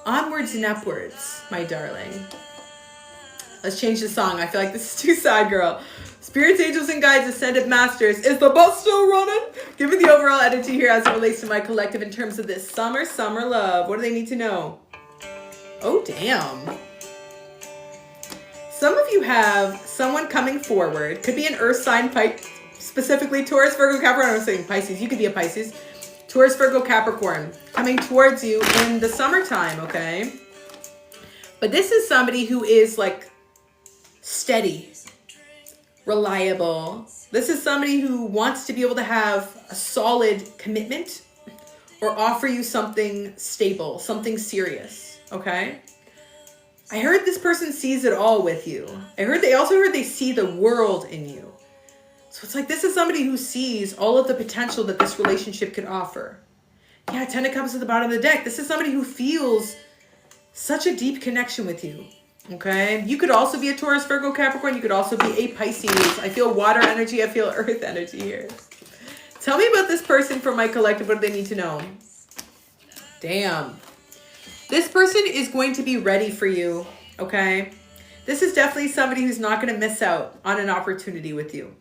Onwards and upwards, my darling. Let's change the song. I feel like this is too sad, girl. Spirits, angels, and guides, ascended masters. Is the bus still running? Give me the overall energy here as it relates to my collective in terms of this summer love. What do they need to know? Oh, damn. Some of you have someone coming forward. Could be an earth sign, specifically Taurus, Virgo, Capricorn. I'm saying Pisces. You could be a Pisces. Taurus, Virgo, Capricorn. Coming towards you in the summertime, okay? But this is somebody who is like steady, reliable. This is somebody who wants to be able to have a solid commitment or offer you something stable, something serious, okay? I heard this person sees it all with you. They also heard they see the world in you. So it's like this is somebody who sees all of the potential that this relationship could offer. Yeah, 10 of Cups at the bottom of the deck. This is somebody who feels such a deep connection with you. Okay, you could also be a Taurus, Virgo, Capricorn. You could also be a Pisces. I feel water energy. I feel earth energy here. Tell me about this person for my collective. What do they need to know? Damn. This person is going to be ready for you. Okay, this is definitely somebody who's not going to miss out on an opportunity with you.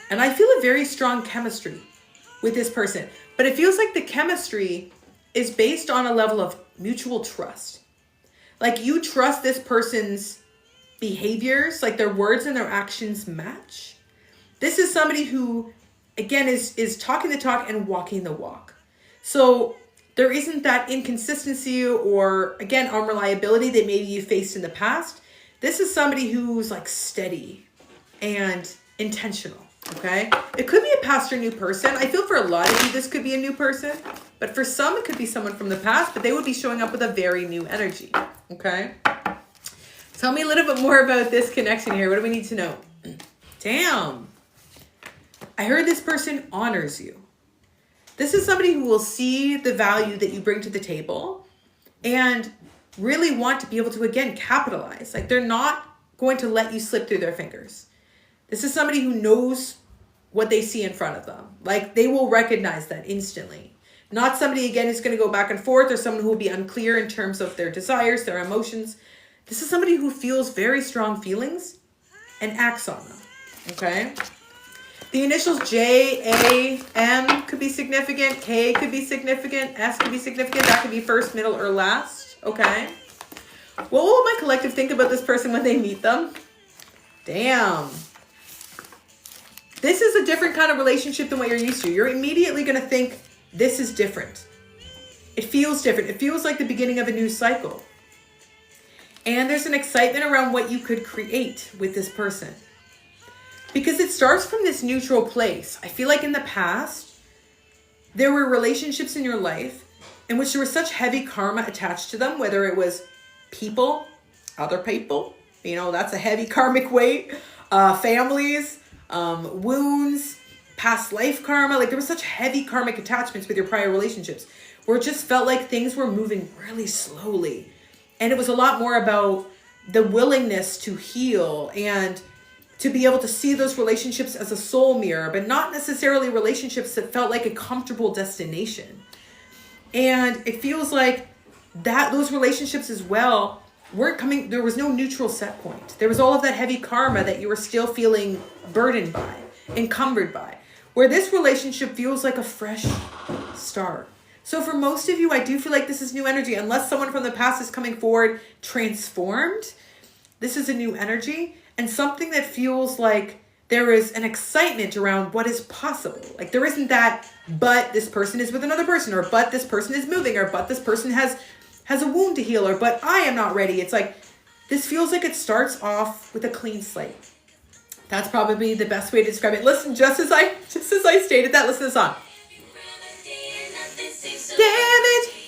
And I feel a very strong chemistry with this person. But it feels like the chemistry is based on a level of mutual trust. Like you trust this person's behaviors, like their words and their actions match. This is somebody who, again, is talking the talk and walking the walk. So there isn't that inconsistency or, again, unreliability that maybe you faced in the past. This is somebody who's like steady and intentional, okay? It could be a past or new person. I feel for a lot of you, this could be a new person. But for some, it could be someone from the past, but they would be showing up with a very new energy, okay? Tell me a little bit more about this connection here. What do we need to know? Damn. I heard this person honors you. This is somebody who will see the value that you bring to the table and really want to be able to, again, capitalize. Like they're not going to let you slip through their fingers. This is somebody who knows what they see in front of them. Like they will recognize that instantly. Not somebody, again, who's going to go back and forth or someone who will be unclear in terms of their desires, their emotions. This is somebody who feels very strong feelings and acts on them, okay? The initials J, A, M could be significant. K could be significant. S could be significant. That could be first, middle, or last, okay? What will my collective think about this person when they meet them? Damn. This is a different kind of relationship than what you're used to. You're immediately going to think, this is different. It feels different. It feels like the beginning of a new cycle. And there's an excitement around what you could create with this person. Because it starts from this neutral place. I feel like in the past, there were relationships in your life in which there was such heavy karma attached to them, whether it was people, other people, that's a heavy karmic weight, families, wounds, past life karma. Like there was such heavy karmic attachments with your prior relationships where it just felt like things were moving really slowly. And it was a lot more about the willingness to heal and to be able to see those relationships as a soul mirror, but not necessarily relationships that felt like a comfortable destination. And it feels like that those relationships as well weren't coming, there was no neutral set point. There was all of that heavy karma that you were still feeling burdened by, encumbered by. Where this relationship feels like a fresh start. So for most of you, I do feel like this is new energy. Unless someone from the past is coming forward transformed, this is a new energy and something that feels like there is an excitement around what is possible. Like there isn't that, but this person is with another person, or but this person is moving, or but this person has a wound to heal, or but I am not ready. It's like, this feels like it starts off with a clean slate. That's probably the best way to describe it. Listen, just as I stated that, listen to the song.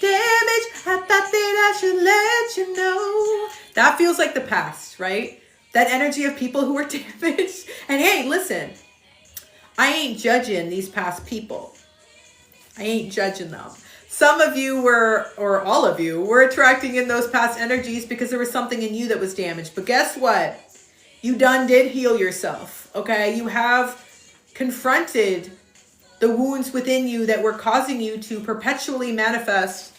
Damage, I thought that I should let you know. That feels like the past, right? That energy of people who were damaged. And hey, listen, I ain't judging these past people. I ain't judging them. Some of you were, or all of you, were attracting in those past energies because there was something in you that was damaged. But guess what? You did heal yourself, okay? You have confronted the wounds within you that were causing you to perpetually manifest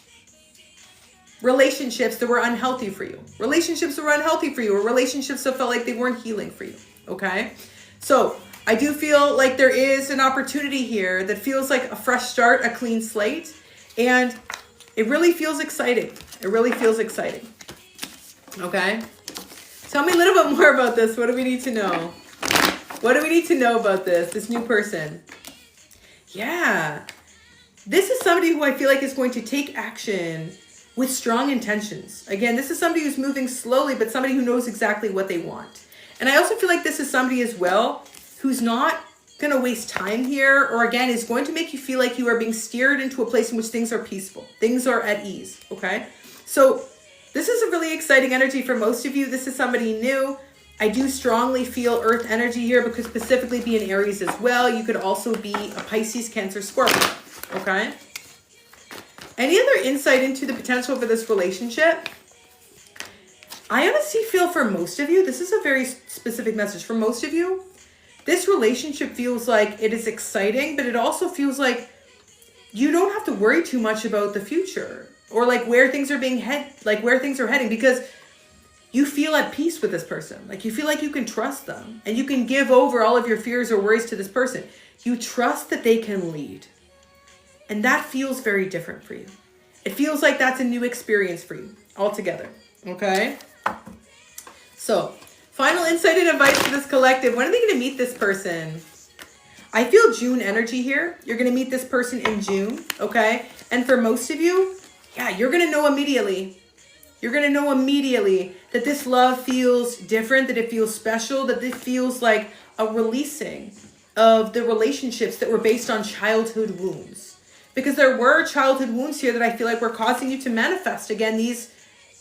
relationships that were unhealthy for you. Relationships that were unhealthy for you, or relationships that felt like they weren't healing for you. Okay? So I do feel like there is an opportunity here that feels like a fresh start, a clean slate. And it really feels exciting. It really feels exciting. Okay? Tell me a little bit more about this. What do we need to know? What do we need to know about this new person? Yeah. This is somebody who I feel like is going to take action with strong intentions. Again, this is somebody who's moving slowly, but somebody who knows exactly what they want. And I also feel like this is somebody as well who's not going to waste time here, or again, is going to make you feel like you are being steered into a place in which things are peaceful. Things are at ease, okay? So this is a really exciting energy for most of you. This is somebody new. I do strongly feel earth energy here, because specifically be in Aries as well. You could also be a Pisces, Cancer, Scorpio, okay? Any other insight into the potential for this relationship? I honestly feel for most of you, this is a very specific message. For most of you, this relationship feels like it is exciting, but it also feels like you don't have to worry too much about the future, or like where things are where things are heading, because you feel at peace with this person. Like you feel like you can trust them, and you can give over all of your fears or worries to this person. You trust that they can lead. And that feels very different for you. It feels like that's a new experience for you altogether. Okay? So, final insight and advice for this collective. When are they going to meet this person? I feel June energy here. You're going to meet this person in June. Okay? And for most of you, yeah, you're going to know immediately. You're going to know immediately that this love feels different, that it feels special, that it feels like a releasing of the relationships that were based on childhood wounds. Because there were childhood wounds here that I feel like were causing you to manifest, again, these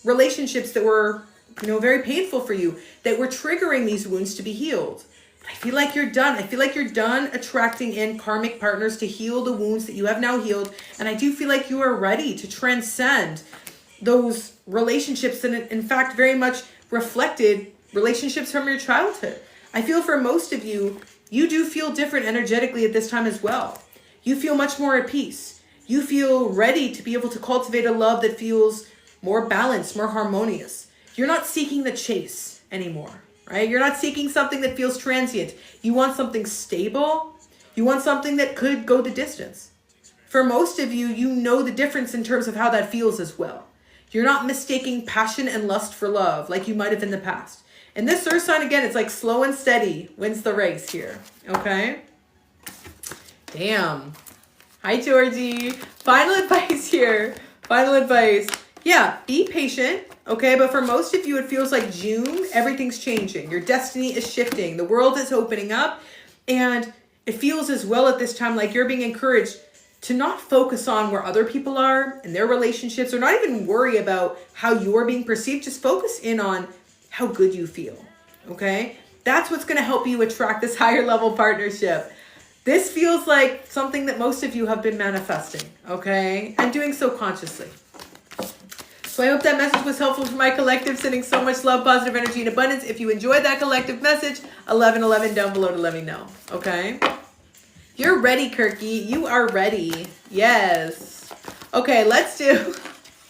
relationships that were, very painful for you, that were triggering these wounds to be healed. I feel like you're done. I feel like you're done attracting in karmic partners to heal the wounds that you have now healed. And I do feel like you are ready to transcend those relationships that in fact very much reflected relationships from your childhood. I feel for most of you, you do feel different energetically at this time as well. You feel much more at peace. You feel ready to be able to cultivate a love that feels more balanced, more harmonious. You're not seeking the chase anymore, right? You're not seeking something that feels transient. You want something stable. You want something that could go the distance. For most of you, you know the difference in terms of how that feels as well. You're not mistaking passion and lust for love like you might have in the past. And this earth sign, again, it's like slow and steady wins the race here, okay? Damn. Hi, Georgie. Final advice here. Final advice. Yeah, be patient, okay? But for most of you, it feels like June, everything's changing. Your destiny is shifting. The world is opening up. And it feels as well at this time like you're being encouraged to not focus on where other people are and their relationships, or not even worry about how you're being perceived. Just focus in on how good you feel, okay? That's what's going to help you attract this higher level partnership. This feels like something that most of you have been manifesting, okay? And doing so consciously. So I hope that message was helpful for my collective. Sending so much love, positive energy, and abundance. If you enjoyed that collective message, 1111 down below to let me know, okay? You're ready, Kirky. You are ready. Yes. Okay, let's do